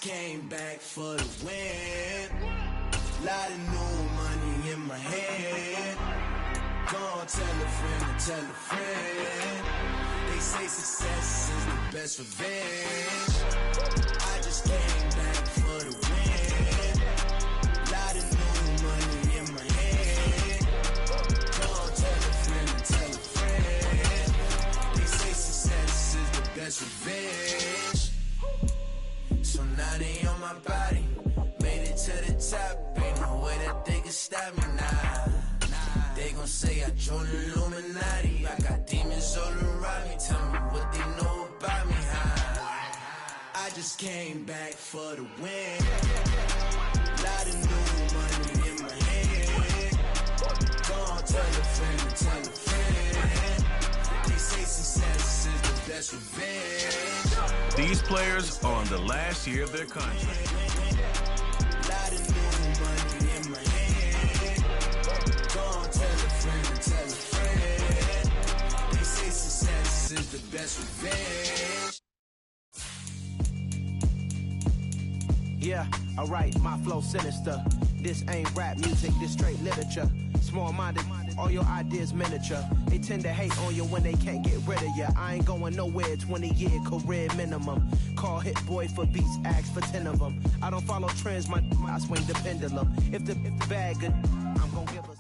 came back for the win. Lot of new money in my hand. Gonna tell a friend to tell a friend. They say success is the best revenge. I just came back for the win. Lot of new money in my hand. Gonna tell a friend to tell a friend. They say success is the best revenge. So now they on my body. Made it to the top. Ain't no way that they can stop me now. They gon' say I joined the Illuminati. I got demons all around me. Tell me what they know about me, huh? I just came back for the win. Lot of new money in my hand. Gonna tell a friend to tell a friend. They say success is the best revenge. These players are on the last year of their contract. Lot of new money in my hand. Gonna tell a friend to tell a friend. They say success is the best revenge. Yeah, alright, my flow sinister. This ain't rap music, this straight literature. Small-minded, all your ideas miniature. They tend to hate on you when they can't get rid of you. I ain't going nowhere, 20-year career minimum. Call Hit Boy for beats, ask for 10 of them. I don't follow trends, I swing the pendulum. If the bag good, I'm gonna give us.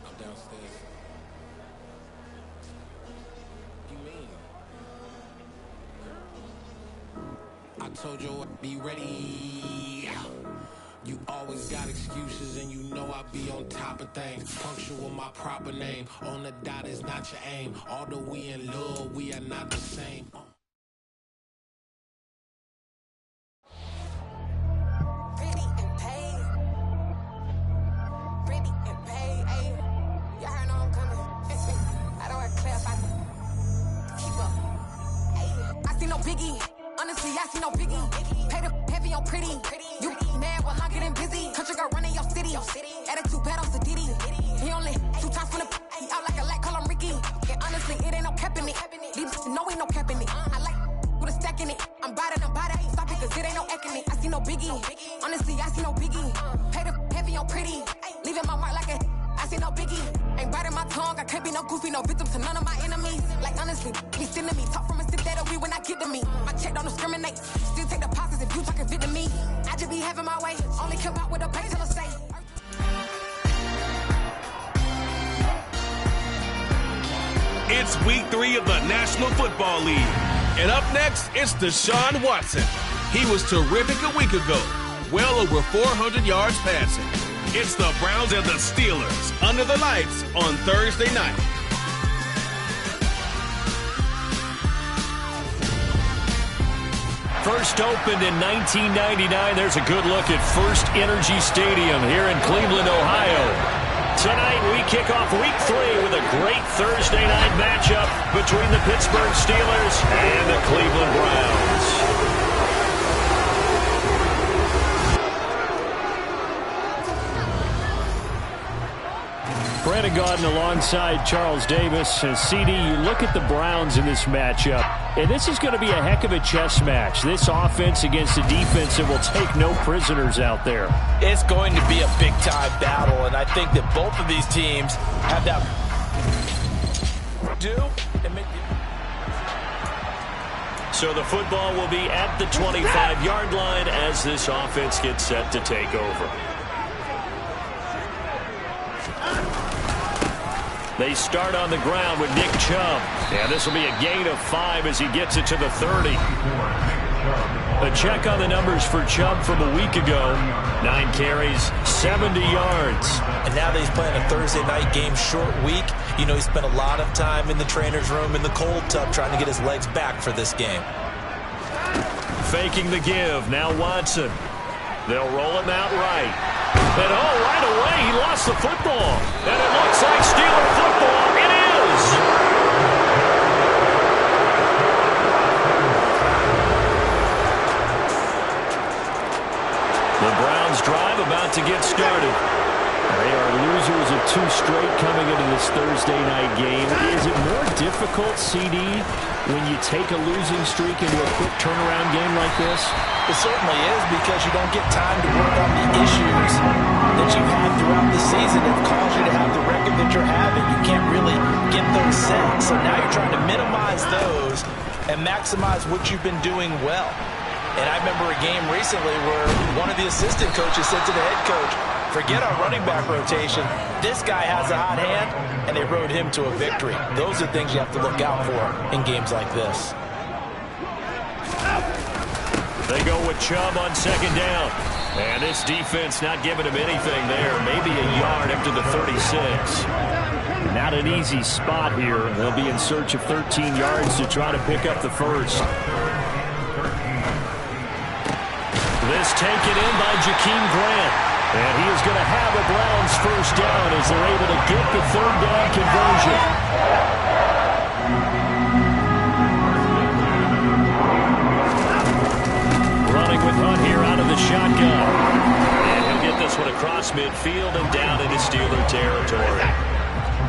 I'm downstairs. You mean? I told you I'd be ready. You always got excuses and you know I be on top of things. Punctual my proper name. On the dot is not your aim. Although we in love, we are not the same. Pretty and paid. Pretty and paid, ayy. Y'all heard I'm coming. I don't have class, I keep up. Ayy. I see no biggie. Honestly, I see no biggie. Pay the heavy on pretty. You mad while I'm getting busy. Country girl running your city. Attitude bad on Sadidi. He only 2 times from the he out like a light, call him Ricky. And honestly, it ain't no cap in it. These know ain't no cap in it. I like with a stack in it. I'm bad, I ain't stop it cause it ain't no eck in it. I see no biggie. Honestly, I see no biggie. Pay the heavy on pretty. Leaving my mark like a I see no biggie. Ain't biting my tongue. I can't be no goofy, no victim to none of my enemies. Like honestly, be sending me talk from a sip that'll be when I get to me. My check don't discriminate. Still take the pauses if you talking fit to me. I just be having my way. Only come out with a pay till I say. It's week 3 of the National Football League. And up next, it's Deshaun Watson. He was terrific a week ago. Well over 400 yards passing. It's the Browns and the Steelers under the lights on Thursday night. First opened in 1999. There's a good look at First Energy Stadium here in Cleveland, Ohio. Tonight we kick off week 3 with a great Thursday night matchup between the Pittsburgh Steelers and the Cleveland Browns. Brandon Gaudin alongside Charles Davis. And CD, you look at the Browns in this matchup, and this is going to be a heck of a chess match. This offense against a defense that will take no prisoners out there. It's going to be a big-time battle, and I think that both of these teams have that So the football will be at the 25-yard line as this offense gets set to take over. They start on the ground with Nick Chubb. And this will be a gain of 5 as he gets it to the 30. A check on the numbers for Chubb from a week ago. 9 carries, 70 yards. And now that he's playing a Thursday night game, short week, you know, he spent a lot of time in the trainer's room in the cold tub trying to get his legs back for this game. Faking the give. Now Watson. They'll roll him out right. And right away, he lost the football. And it looks like Steeler football. It is. The Browns drive about to get started. They are losers of 2 straight coming into this Thursday night game. Is it more difficult, CD, when you take a losing streak into a quick turnaround game like this? It certainly is, because you don't get time to work on the issues that you've had throughout the season that have caused you to have the record that you're having. You can't really get those set. So now you're trying to minimize those and maximize what you've been doing well. And I remember a game recently where one of the assistant coaches said to the head coach, forget our running back rotation. This guy has a hot hand, and they rode him to a victory. Those are things you have to look out for in games like this. They go with Chubb on 2nd down. And this defense not giving him anything there. Maybe a yard up to the 36. Not an easy spot here. They'll be in search of 13 yards to try to pick up the first. This taken in by Jakeem Grant. And he is going to have a Browns first down as they're able to get the 3rd down conversion. Running with Hunt here out of the shotgun. And he'll get this one across midfield and down into Steeler territory.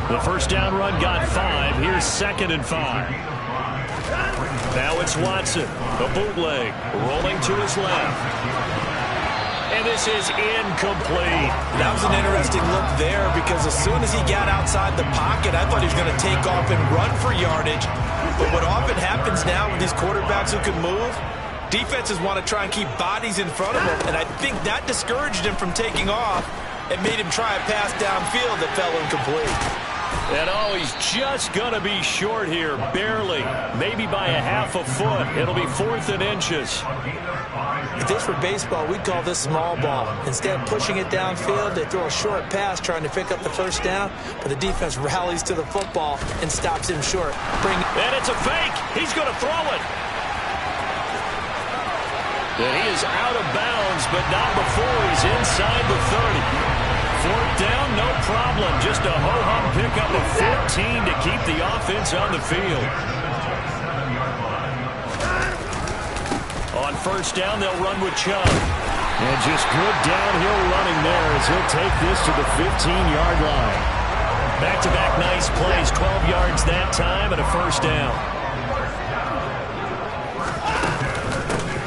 The first down run got 5. Here's 2nd and 5. Now it's Watson. The bootleg rolling to his left. And this is incomplete. That was an interesting look there, because as soon as he got outside the pocket, I thought he was going to take off and run for yardage. But what often happens now with these quarterbacks who can move, defenses want to try and keep bodies in front of them. And I think that discouraged him from taking off and made him try a pass downfield that fell incomplete. And oh, he's just going to be short here, barely. Maybe by a half a foot. It'll be 4th and inches. If this were baseball, we'd call this small ball. Instead of pushing it downfield, they throw a short pass trying to pick up the first down, but the defense rallies to the football and stops him short. And it's a fake. He's going to throw it. And he is out of bounds, but not before he's inside the 30. 4th down, no problem. Just a ho-hum pickup of 14 to keep the offense on the field. On first down, they'll run with Chubb. And just good downhill running there as he'll take this to the 15-yard line. Back-to-back nice plays, 12 yards that time and a first down.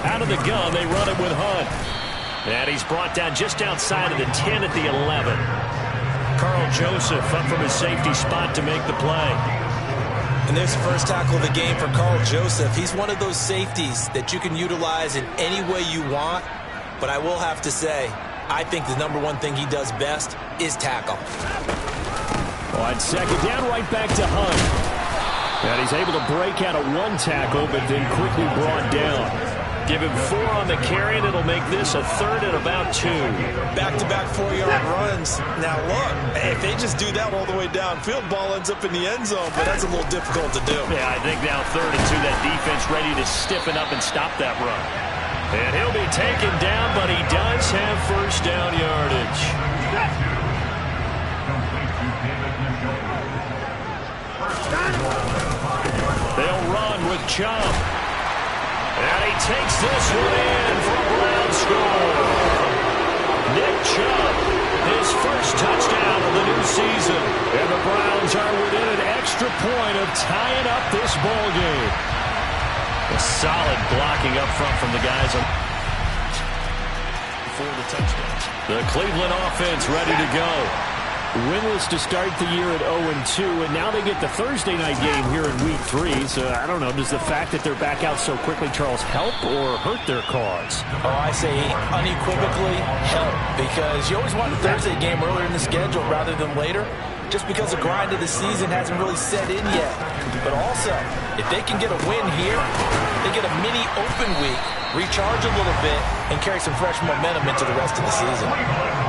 Out of the gun, they run it with Hunt. And he's brought down just outside of the 10 at the 11. Carl Joseph up from his safety spot to make the play. And there's the first tackle of the game for Carl Joseph. He's one of those safeties that you can utilize in any way you want. But I will have to say, I think the number one thing he does best is tackle. On 2nd down, right back to Hunt. And he's able to break out of 1 tackle, but then quickly brought down. Give him 4 on the carry, and it'll make this a 3rd and about 2. Back-to-back 4-yard runs. Now, look, if they just do that all the way downfield, ball ends up in the end zone, but that's a little difficult to do. Yeah, I think now 3rd and 2, that defense ready to stiffen up and stop that run. And he'll be taken down, but he does have first down yardage. They'll run with Chubb. And he takes this one in for a Browns score. Nick Chubb, his first touchdown of the new season. And the Browns are within an extra point of tying up this ball game. A solid blocking up front from the guys before the touchdown. The Cleveland offense ready to go. Winless to start the year at 0-2, and now they get the Thursday night game here in Week 3. So, I don't know, does the fact that they're back out so quickly, Charles, help or hurt their cause? Oh, I say unequivocally help, because you always want the Thursday game earlier in the schedule rather than later, just because the grind of the season hasn't really set in yet. But also, if they can get a win here, they get a mini open week, recharge a little bit, and carry some fresh momentum into the rest of the season.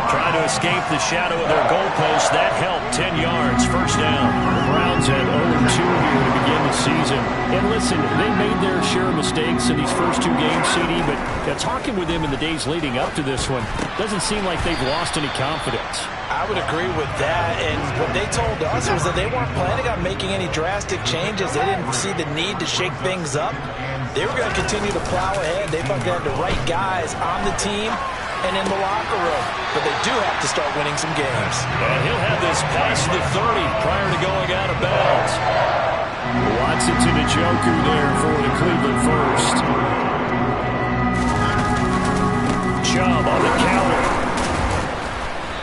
Trying to escape the shadow of their goalpost. That helped. 10 yards. First down. The Browns had 0-2 here to begin the season. And listen, they made their share of mistakes in these first 2 games, CD, but talking with them in the days leading up to this one, doesn't seem like they've lost any confidence. I would agree with that, and what they told us was that they weren't planning on making any drastic changes. They didn't see the need to shake things up. They were going to continue to plow ahead. They thought they had the right guys on the team, and in the locker room. But they do have to start winning some games. And he'll have this past the 30 prior to going out of bounds. Watson to the Joker there for the Cleveland first. Chubb on the counter.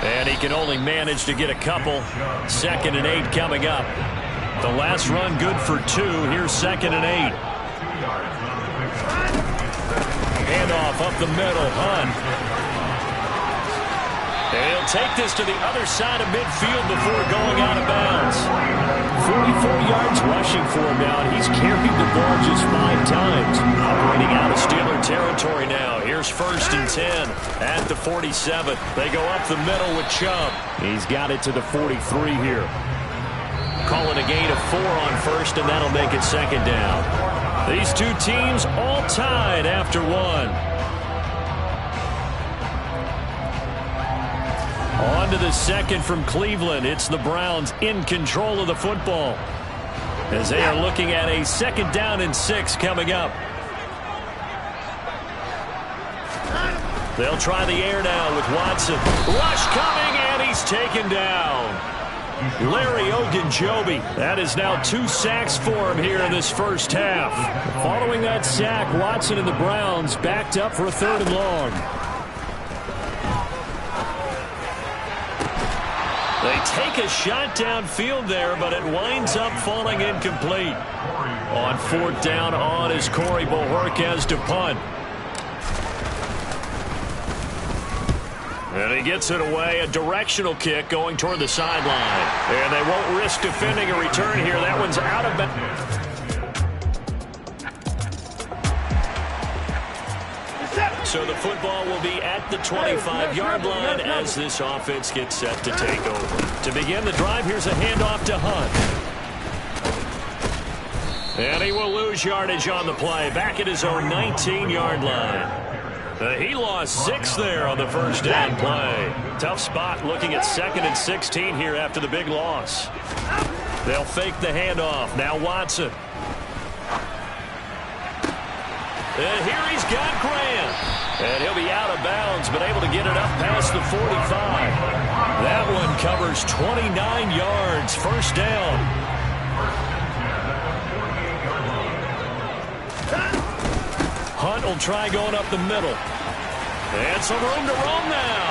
And he can only manage to get a couple. 2nd and 8 coming up. The last run good for 2. Here's 2nd and 8. Handoff up the middle. Hunt. And he'll take this to the other side of midfield before going out of bounds. 44 yards rushing for him now, and he's carried the ball just 5 times. Operating out of Steeler territory now. Here's 1st and 10 at the 47. They go up the middle with Chubb. He's got it to the 43 here. Calling a gain of 4 on 1st, and that'll make it 2nd down. These two teams all tied after 1. On to the 2nd from Cleveland. It's the Browns in control of the football as they are looking at a 2nd down and 6 coming up. They'll try the air now with Watson. Rush coming, and he's taken down. Larry Ogunjobi. That is now 2 sacks for him here in this first half. Following that sack, Watson and the Browns backed up for a 3rd and long. They take a shot downfield there, but it winds up falling incomplete. On 4th down on is Corey Bojorquez to punt. And he gets it away, a directional kick going toward the sideline. And they won't risk defending a return here. That one's out of bounds. So the football will be at the 25-yard line as this offense gets set to take over. To begin the drive, here's a handoff to Hunt. And he will lose yardage on the play, back at his own 19-yard line. He lost 6 there on the 1st down play. Tough spot looking at 2nd and 16 here after the big loss. They'll fake the handoff. Now Watson. And here he's got Grant. And he'll be out of bounds, but able to get it up past the 45. That one covers 29 yards. 1st down. Hunt will try going up the middle. And some room to roam now.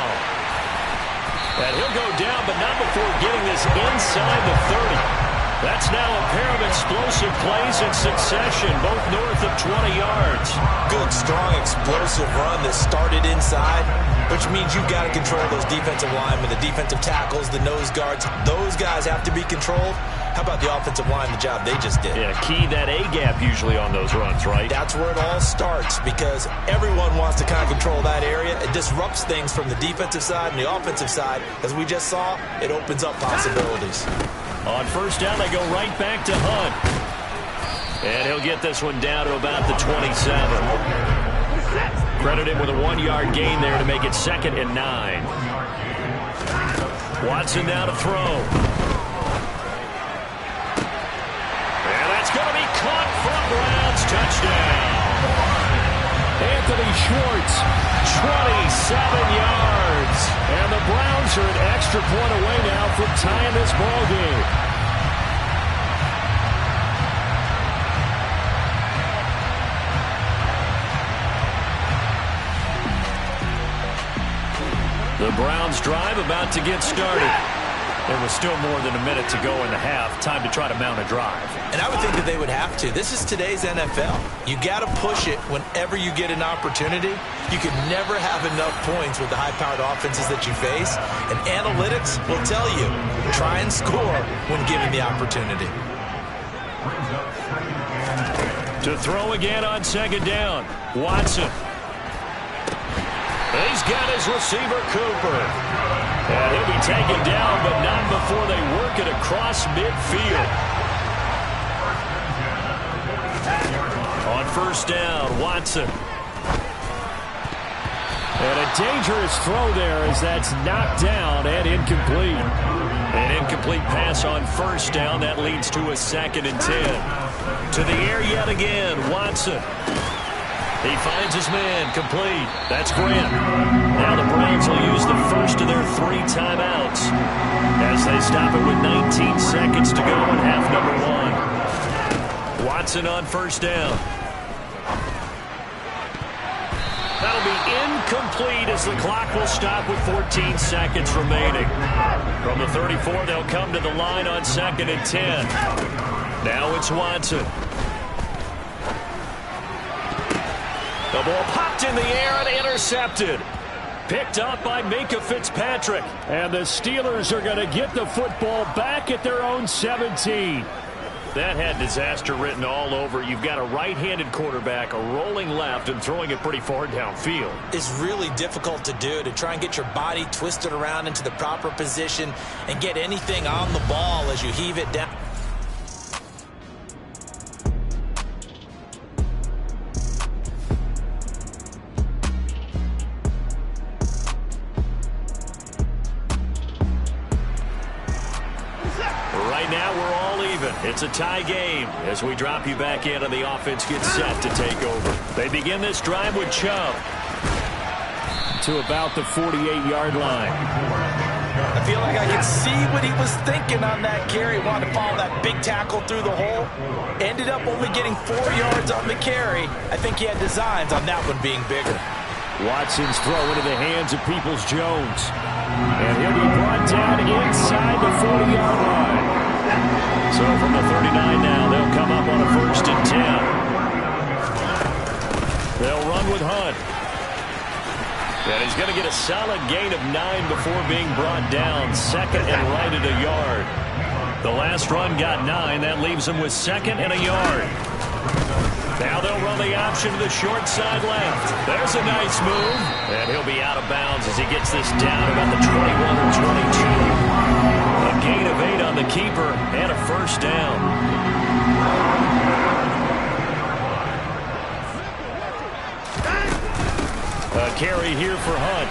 And he'll go down, but not before getting this inside the 30. That's now a pair of explosive plays in succession, both north of 20 yards. Good, strong, explosive run that started inside, which means you've got to control those defensive linemen, the defensive tackles, the nose guards. Those guys have to be controlled. How about the offensive line, the job they just did? Yeah, key that A-gap usually on those runs, right? That's where it all starts, because everyone wants to kind of control that area. It disrupts things from the defensive side and the offensive side. As we just saw, it opens up possibilities. On 1st down, they go right back to Hunt. And he'll get this one down to about the 27. Credit him with a 1-yard gain there to make it 2nd and 9. Watson now to throw. And that's going to be caught for a Browns touchdown. Anthony Schwartz, 27 yards. And the Browns are an extra point away now from tying this ball game. The Browns drive about to get started. There was still more than a minute to go in the half. Time to try to mount a drive. And I would think that they would have to. This is today's NFL. You got to push it whenever you get an opportunity. You can never have enough points with the high-powered offenses that you face. And analytics will tell you, try and score when given the opportunity. To throw again on 2nd down. Watson. He's got his receiver, Cooper. And he'll be taken down, but not before they work it across midfield. On 1st down, Watson. And a dangerous throw there as that's knocked down and incomplete. An incomplete pass on 1st down. That leads to a 2nd and 10. To the air yet again, Watson. He finds his man, complete. That's Grant. Now the Browns will use the first of their 3 timeouts as they stop it with 19 seconds to go in half number 1. Watson on first down. That'll be incomplete as the clock will stop with 14 seconds remaining. From the 34, they'll come to the line on 2nd and 10. Now it's Watson. The ball popped in the air and intercepted. Picked up by Minkah Fitzpatrick. And the Steelers are going to get the football back at their own 17. That had disaster written all over. You've got a right-handed quarterback, a rolling left, and throwing it pretty far downfield. It's really difficult to do, to try and get your body twisted around into the proper position and get anything on the ball as you heave it down. It's a tie game as we drop you back in and the offense gets set to take over. They begin this drive with Chubb to about the 48-yard line. I feel like I can see what he was thinking on that carry. Wanted to follow that big tackle through the hole. Ended up only getting 4 yards on the carry. I think he had designs on that one being bigger. Watson's throw into the hands of Peoples-Jones. And he'll be brought down inside the 40-yard line. So from the 39 now, they'll come up on a 1st and 10. They'll run with Hunt. And he's going to get a solid gain of 9 before being brought down. 2nd and right at a yard. The last run got 9. That leaves him with 2nd and a yard. Now they'll run the option to the short side left. There's a nice move. And he'll be out of bounds as he gets this down about the 21 or 22. A gain of 8 on the keeper and a 1st down. A carry here for Hunt.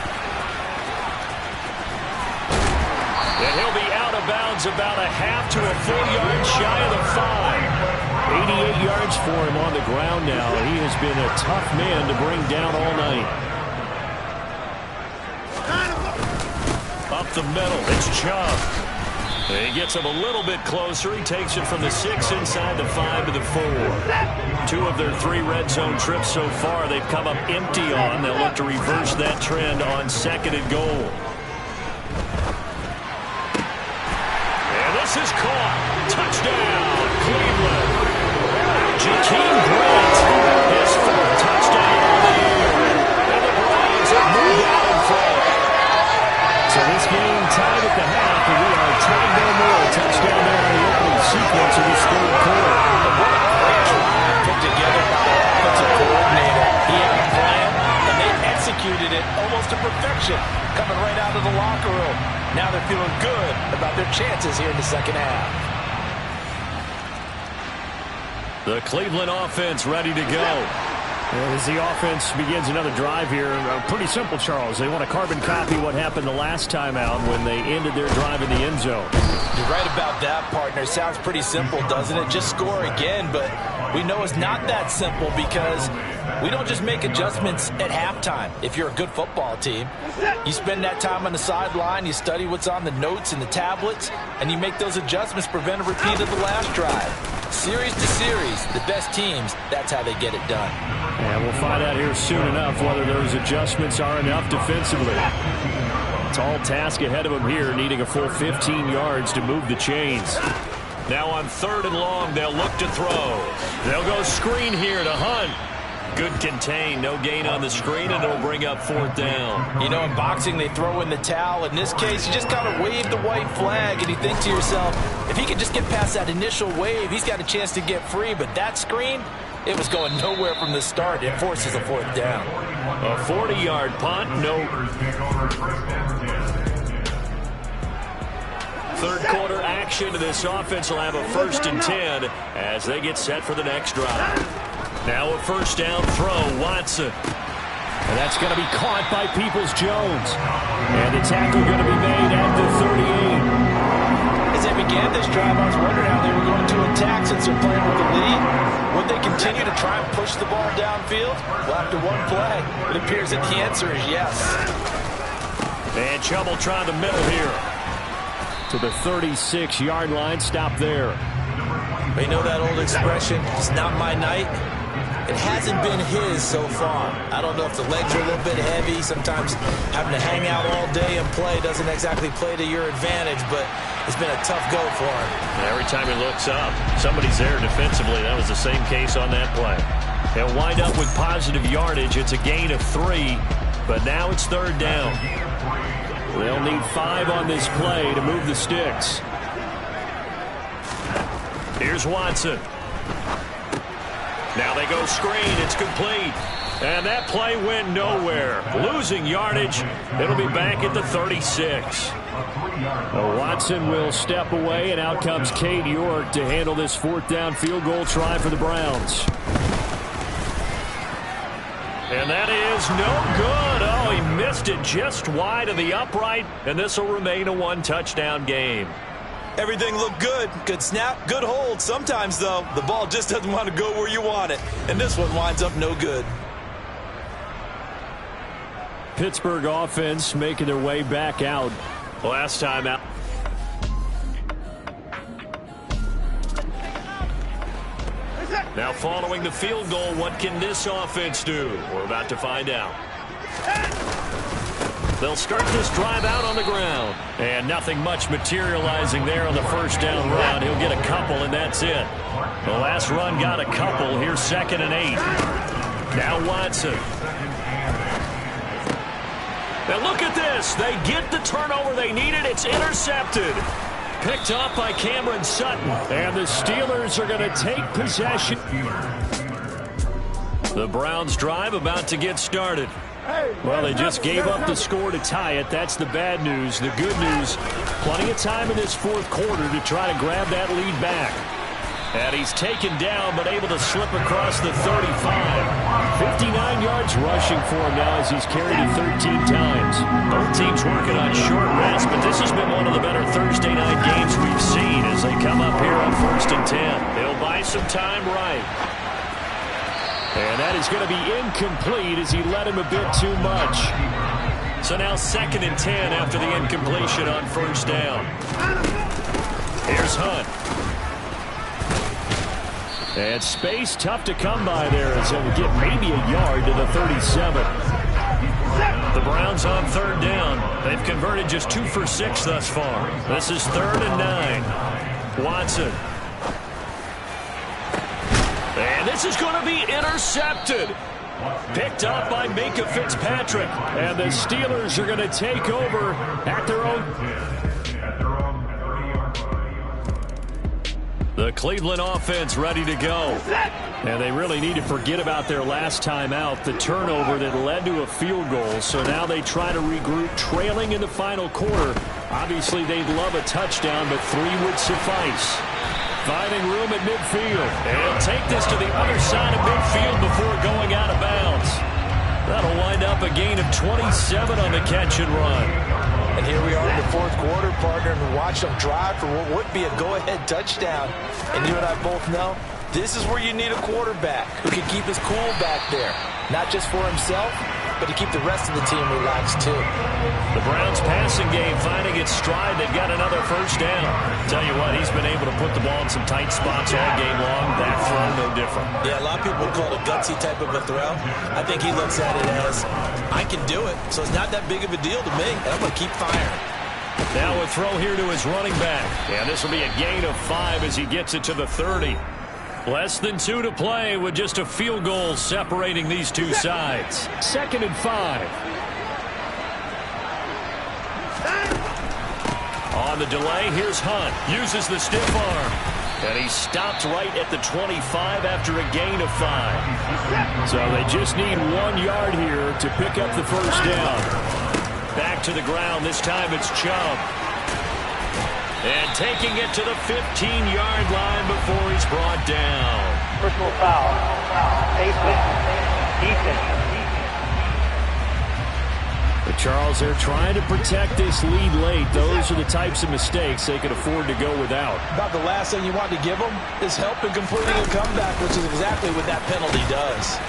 And he'll be out of bounds about a half to a full yard shy of the 5. 88 yards for him on the ground now. He has been a tough man to bring down all night. Up the middle, it's Chubb. He gets him a little bit closer. He takes it from the 6 inside the 5 to the 4. 2 of their 3 red zone trips so far they've come up empty on. They'll look to reverse that trend on 2nd and goal. And this is caught. Touchdown, Cleveland. Jakeem Grant, his 4th touchdown of the year. And the Browns have moved out in front. So this game tied at the half, and we are tied no more. Touchdown there in the opening sequence of this 3rd quarter. What a great drive put together by the offensive coordinator. He had a plan, and they executed it almost to perfection, coming right out of the locker room. Now they're feeling good about their chances here in the 2nd half. The Cleveland offense ready to go. As the offense begins another drive here, pretty simple, Charles. They want to carbon copy what happened the last time out when they ended their drive in the end zone. You're right about that, partner. Sounds pretty simple, doesn't it? Just score again, but we know it's not that simple because we don't just make adjustments at halftime. If you're a good football team, you spend that time on the sideline, you study what's on the notes and the tablets, and you make those adjustments, prevent a repeat of the last drive. Series to series, the best teams, that's how they get it done. And we'll find out here soon enough whether those adjustments are enough defensively. Tall task ahead of them here, needing a full 15 yards to move the chains. Now on 3rd and long, they'll look to throw. They'll go screen here to Hunt. Good contain, no gain on the screen, and it'll bring up 4th down. You know, in boxing, they throw in the towel. In this case, you just got to wave the white flag, and you think to yourself, if he could just get past that initial wave, he's got a chance to get free. But that screen, it was going nowhere from the start. It forces a 4th down. A 40-yard punt, no. 3rd quarter action to this offense will have a 1st and 10 as they get set for the next drive. Now a 1st down throw, Watson. And that's going to be caught by Peoples-Jones. And the tackle going to be made at the 38. As they began this drive, I was wondering how they were going to attack since they're playing with the lead. Would they continue continue to try and push the ball downfield? Well, after one play, it appears that the answer is yes. And trouble trying the middle here. To the 36-yard line. Stop there. You know that old expression, it's not my night? It hasn't been his so far. I don't know if the legs are a little bit heavy. Sometimes having to hang out all day and play doesn't exactly play to your advantage, but it's been a tough go for him. Every time he looks up, somebody's there defensively. That was the same case on that play. They'll wind up with positive yardage. It's a gain of 3, but now it's third down. They'll need 5 on this play to move the sticks. Here's Watson. Now they go screen. It's complete. And that play went nowhere. Losing yardage. It'll be back at the 36. Watson will step away, and out comes Cade York to handle this fourth down field goal try for the Browns. And that is no good. Oh, he missed it just wide of the upright, and this will remain a one-touchdown game. Everything looked good. Good snap, good hold. Sometimes, though, the ball just doesn't want to go where you want it. And this one winds up no good. Pittsburgh offense making their way back out. Last time out. Now following the field goal, what can this offense do? We're about to find out. They'll start this drive out on the ground. And nothing much materializing there on the first down run. He'll get a couple, and that's it. The last run got a couple. Here's 2nd and 8. Now Watson. Now look at this. They get the turnover they needed. It's intercepted. Picked off by Cameron Sutton. And the Steelers are going to take possession. The Browns drive about to get started. Well, they just gave up the score to tie it. That's the bad news. The good news, plenty of time in this fourth quarter to try to grab that lead back. And he's taken down, but able to slip across the 35. 59 yards rushing for him now as he's carried it 13 times. Both teams working on short rest, but this has been one of the better Thursday night games we've seen as they come up here on 1st and 10. They'll buy some time right. And that is going to be incomplete as he led him a bit too much. So now 2nd and 10 after the incompletion on first down. Here's Hunt. And space tough to come by there as he'll get maybe a yard to the 37. The Browns on third down. They've converted just 2 for 6 thus far. This is 3rd and 9. Watson. And this is going to be intercepted. Picked up by Minka Fitzpatrick. And the Steelers are going to take over at their own. The Cleveland offense ready to go. And they really need to forget about their last time out, the turnover that led to a field goal. So now they try to regroup, trailing in the final quarter. Obviously, they'd love a touchdown, but 3 would suffice. Finding room at midfield. And he'll take this to the other side of midfield before going out of bounds. That'll wind up a gain of 27 on the catch and run. And here we are in the fourth quarter, partner, and watch them drive for what would be a go-ahead touchdown. And you and I both know this is where you need a quarterback who can keep his cool back there. Not just for himself, but to keep the rest of the team relaxed too. The Browns passing game finding its stride. They've got another first down. Tell you what, he's been able to put the ball in some tight spots all game long. That throw, no different. Yeah, a lot of people call it a gutsy type of a throw. I think he looks at it as, I can do it, so it's not that big of a deal to me, and I'm going to keep firing. Now a throw here to his running back. And this will be a gain of 5 as he gets it to the 30. Less than 2 to play with just a field goal separating these two sides. 2nd and 5. On the delay, here's Hunt. Uses the stiff arm. And he stopped right at the 25 after a gain of 5. So they just need 1 yard here to pick up the first down. Back to the ground. This time it's Chubb. And taking it to the 15-yard line before he's brought down. Personal foul. Defense. The Charles, they're trying to protect this lead late. Those are the types of mistakes they can afford to go without. About the last thing you want to give them is help in completing a comeback, which is exactly what that penalty does.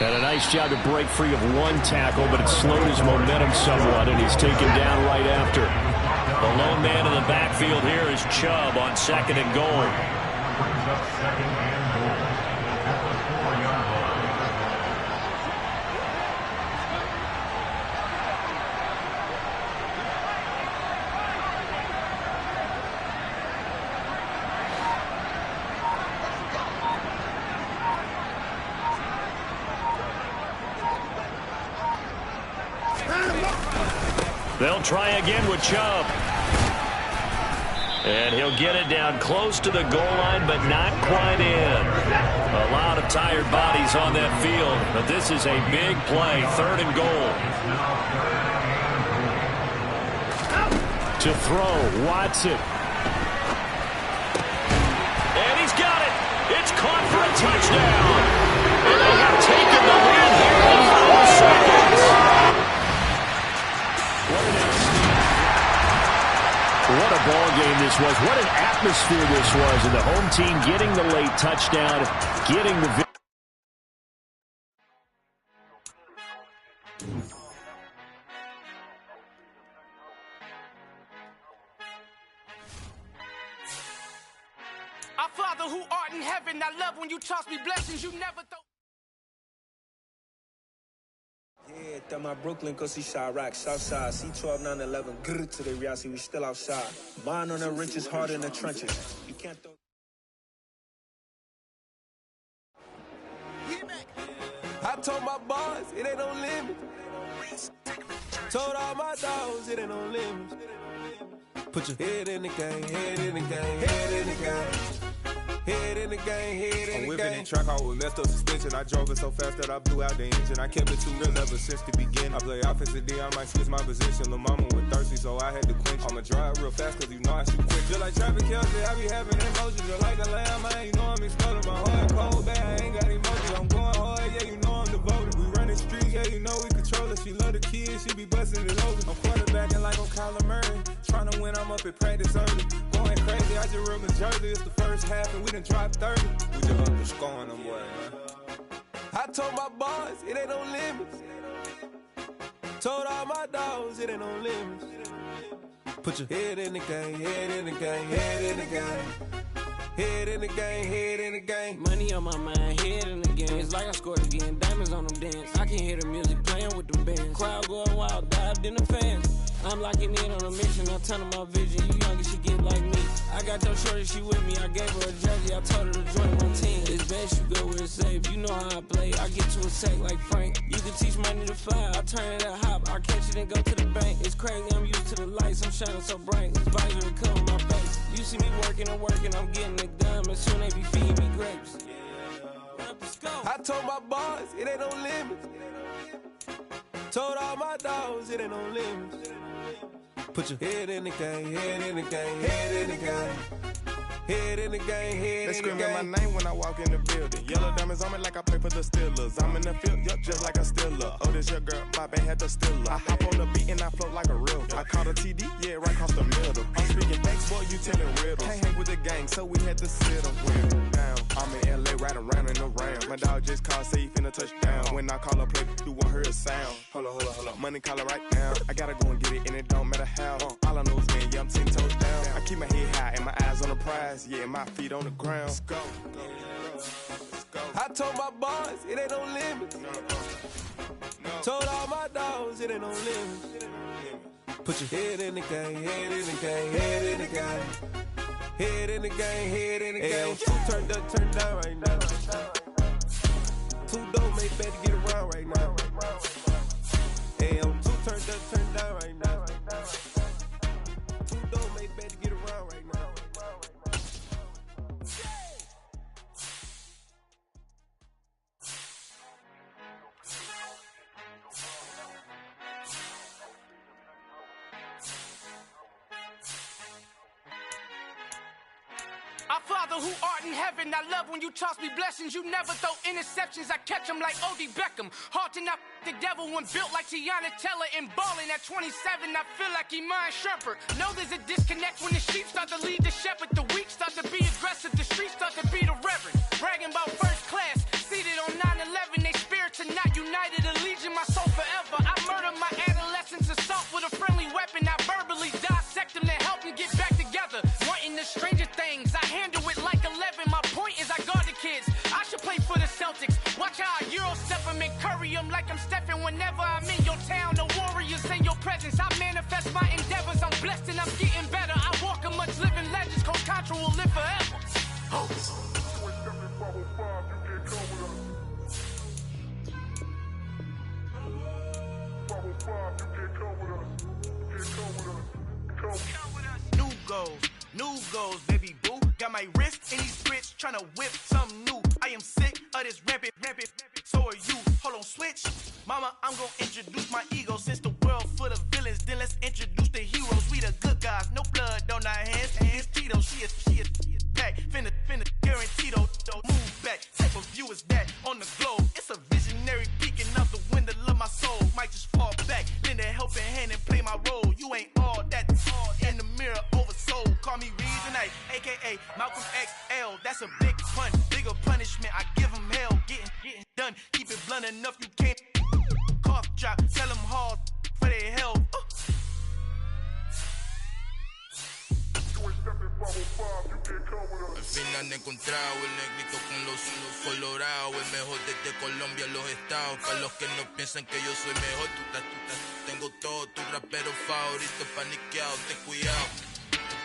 And a nice job to break free of one tackle, but it slowed his momentum somewhat, and he's taken down right after. The lone man in the backfield here is Chubb on 2nd and goal. They'll try again with Chubb. And he'll get it down close to the goal line, but not quite in. A lot of tired bodies on that field, but this is a big play, 3rd and goal. To throw, Watson. And he's got it. It's caught for a touchdown. And they have taken the lead here in 4 seconds. What a ball game this was. What an atmosphere this was. And the home team getting the late touchdown, getting the victory. Our Father who art in heaven, I love when you toss me blessings you never thought. Yeah, that my Brooklyn, cause he shot rock, Southside, C12, 911, grrr to the reality, we still outside. Mine on the riches, hard in the trenches. You can't throw. I told my boys, it ain't no limit. Told all my dogs, it ain't no limit. Put your head in the game, head in the game, head in the game. Head in the game, head in the game. I'm whipping in track out with messed up suspension. I drove it so fast that I blew out the engine. I kept it too real ever since the beginning. I play offensive D, I might switch my position. Lil' mama was thirsty, so I had to quench. I'ma drive real fast, cause you know I shoot quick. Just like traffic Kelsey, I be having emotions. Just like a lamb, man, you know I'm exploding. My heart cold, bad, I ain't got emotions. I'm going hard, yeah, you know I'm devoted. We run the streets, yeah, you know we control it. She love the kids, she be busting it over. I'm quarterbacking like I'm Kyler Murray. Trying to win, I'm up at practice early. Going crazy, I just rub my jersey. It's the first half, and we done dropped 30. We just underscoring them, boy, man. I told my boys, it ain't no limits. Told all my dogs, it ain't no limits. Put your head in the game, head in the game, head in the game. Head in the game, head in the game. Money on my mind, head in the game. It's like I scored again, diamonds on them dance. I can hear the music playing with them bands. Crowd going wild, dived in the fans. I'm locking in on a mission, I'm telling my vision. You young and she get like me. I got your shorty, she with me. I gave her a jersey, I told her to join my team. It's best you go where it's safe. You know how I play. I get to a sack like Frank. You can teach money to fly. I turn it at hop. I catch it and go to the bank. It's crazy, I'm used to the lights. I'm shining so bright. This visor will cover my face. You see me working and working. I'm getting it done. And soon they be feeding me grapes. I told my boys, it ain't no limits. Told all my dogs, it ain't no limits. Put your head in the game, head in the game, head in the game. Head in the game, head in the game. They screaming my name when I walk in the building. Yellow diamonds on me like I play for the Steelers. I'm in the field, yup, just like a Steeler. Oh, this your girl, my band had the Steeler. I hop on the beat and I float like a real. I caught a TD, yeah, right across the middle. I'm speaking thanks, boy, you telling riddles. Can't hang with the gang, so we had to sit them down. I'm in LA, riding around in the Ram. My dog just called, say he finna touchdown. When I call a play, you won't hear a sound. Hold up, money call it right down. I gotta go and get it, and it don't matter how. All I know is man, yeah, I'm 10 toes down. I keep my head high and my eyes on the prize. Yeah, my feet on the ground. Let's go. I told my boys, it ain't no limits. Told all my dogs, it ain't no limits. Put your head in the game, head in the game, head in the game. Head in the game, head in the game. Two turned up, turned down right now. Two dope made better get around right now. Hey, I'm two turned up, turned down right now. Two dope made better get around right now. Our Father who art in heaven, I love when you toss me blessings. You never throw interceptions, I catch them like O.D. Beckham. Hard to not the devil when built like Tiana Teller and balling at 27. I feel like Iman Shumpert. Know there's a disconnect when the sheep start to lead the shepherd. The weak start to be aggressive, the streets start to be the reverend. Bragging about first class, seated on 9/11. They spirits are not united, a legion, my soul forever. I murder my adolescence, assault with a friendly weapon. I verbally dissect them to help them get back together. Wanting the stranger things, I handle it like 11. My point is I guard the kids. I should play for the Celtics. Watch how I Euro step them and curry them like I'm stepping. Whenever I'm in your town, the warriors in your presence. I manifest my endeavors. I'm blessed and I'm getting better. I walk amongst living legends. Coach Contra will live forever. New goals, baby boo. Got my wrist in these grits, tryna whip something new. I am sick of this rampant. So are you. Hold on, switch. Mama, I'm gonna introduce my ego. Since the world full of villains, then let's introduce the heroes. We the good guys, no blood on our hands. Hands Tito, she is back. Finna guarantee though. Move back. Type of view is that on the globe. It's a visionary peeking out the window of my soul. Might just fall back, lend a helping hand and play my role. You ain't all that. In the mirror, oversold. Call me Reasonite, aka Malcolm XL. That's a big pun, bigger punishment. I give him hell, getting done. Keep it blunt enough, you can't. Cough drop, tell them hard for their health. Al fin han encontrado el negrito con los colorados, el mejor desde Colombia, los estados. Para los que no piensan que yo soy mejor, tengo todo, tu rapero favorito paniqueado, ten cuidado.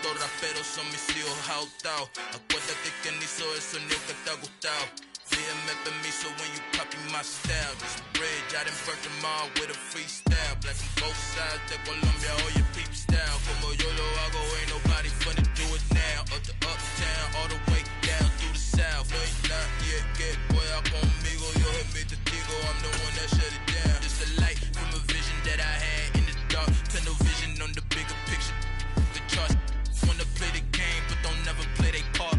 Estos raperos son mis hijos jautados. Acuérdate que ni hizo el sonido que te ha gustado. Pídeme permiso when you copy my style. This bridge, I done burnt them all with a freestyle. Black on both sides de Colombia, oye peep style. Como yo lo hago, ain't nobody finna do it now. Up to uptown, all the way down through the south. No hay nadie que pueda conmigo. Yo soy mi testigo, I'm the one that shut it down. Just a light from a vision that I had in the dark. Tunnel vision on the bigger picture. The charts wanna play the game, but don't never play their part.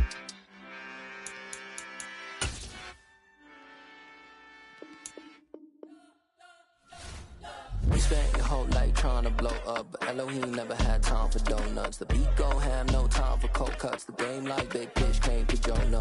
We spent your whole life trying to blow up, but Elohim never had time for donuts. The beat gon' have no time for cold cuts. The game like big pitch came to Jonah.